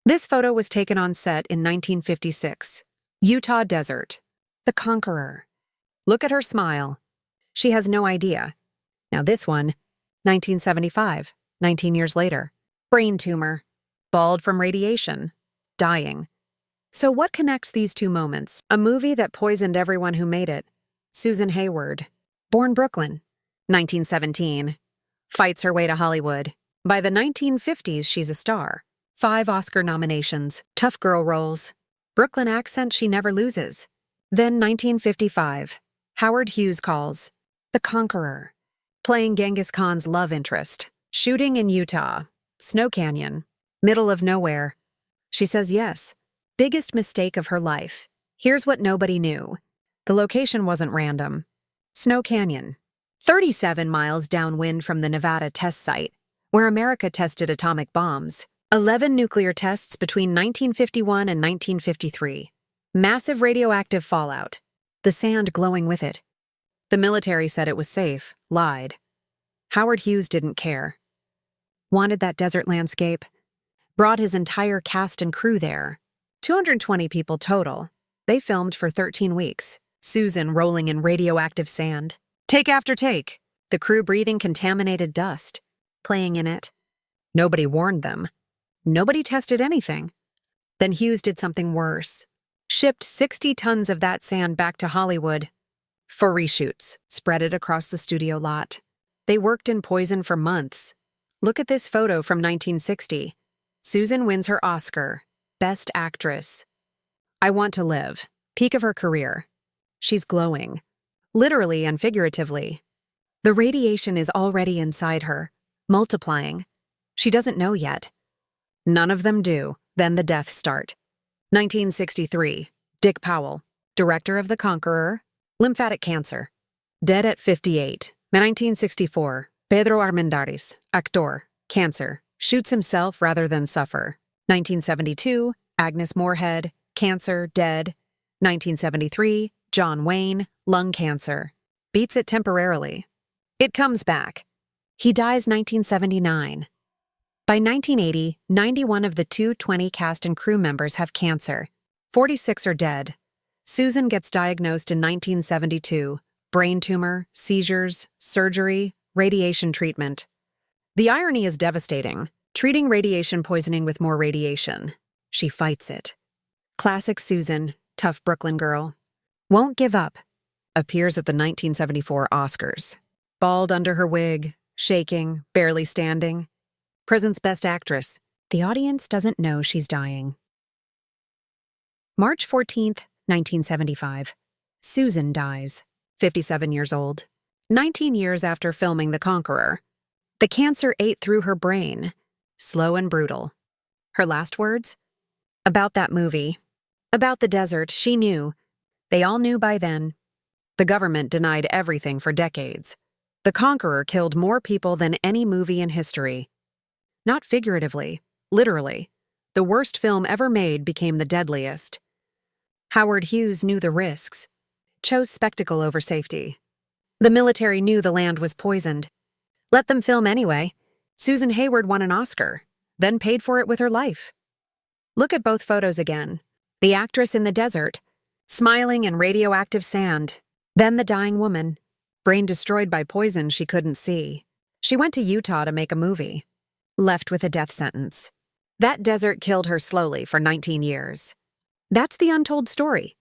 This photo was taken on set in 1956. Utah desert. The conqueror. Look at her smile. She has no idea. Now this one, 1975, 19 years later. Brain tumor. Bald from radiation. Dying. So what connects these two moments? A movie that poisoned everyone who made it. Susan Hayward. Born Brooklyn. 1917. Fights her way to Hollywood. By the 1950s, she's a star. 5 Oscar nominations. Tough girl roles. Brooklyn accent she never loses. Then 1955. Howard Hughes calls. The Conqueror. Playing Genghis Khan's love interest. Shooting in Utah. Snow Canyon. Middle of nowhere. She says yes. Biggest mistake of her life. Here's what nobody knew. The location wasn't random. Snow Canyon. 37 miles downwind from the Nevada test site, where America tested atomic bombs. 11 nuclear tests between 1951 and 1953. Massive radioactive fallout. The sand glowing with it. The military said it was safe, lied. Howard Hughes didn't care. Wanted that desert landscape. Brought his entire cast and crew there. 220 people total. They filmed for 13 weeks. Susan rolling in radioactive sand. Take after take. The crew breathing contaminated dust. Playing in it. Nobody warned them. Nobody tested anything. Then Hughes did something worse. Shipped 60 tons of that sand back to Hollywood. For reshoots. Spread it across the studio lot. They worked in poison for months. Look at this photo from 1960. Susan wins her Oscar. Best Actress. I Want to Live. Peak of her career. She's glowing. Literally and figuratively. The radiation is already inside her, multiplying. She doesn't know yet. None of them do. Then the deaths start. 1963. Dick Powell. Director of The Conqueror. Lymphatic cancer. Dead at 58. 1964. Pedro Armendariz. Actor. Cancer. Shoots himself rather than suffer. 1972, Agnes Moorehead, cancer, dead. 1973, John Wayne, lung cancer. Beats it temporarily. It comes back. He dies 1979. By 1980, 91 of the 220 cast and crew members have cancer. 46 are dead. Susan gets diagnosed in 1972. Brain tumor, seizures, surgery, radiation treatment. The irony is devastating. Treating radiation poisoning with more radiation. She fights it. Classic Susan, tough Brooklyn girl. Won't give up. Appears at the 1974 Oscars. Bald under her wig, shaking, barely standing. Presents Best Actress. The audience doesn't know she's dying. March 14th, 1975. Susan dies. 57 years old. 19 years after filming The Conqueror. The cancer ate through her brain. Slow and brutal. Her last words? About that movie. About the desert, she knew. They all knew by then. The government denied everything for decades. The Conqueror killed more people than any movie in history. Not figuratively, literally. The worst film ever made became the deadliest. Howard Hughes knew the risks. Chose spectacle over safety. The military knew the land was poisoned. Let them film anyway. Susan Hayward won an Oscar, then paid for it with her life. Look at both photos again. The actress in the desert, smiling in radioactive sand. Then the dying woman, brain destroyed by poison she couldn't see. She went to Utah to make a movie. Left with a death sentence. That desert killed her slowly for 19 years. That's the untold story.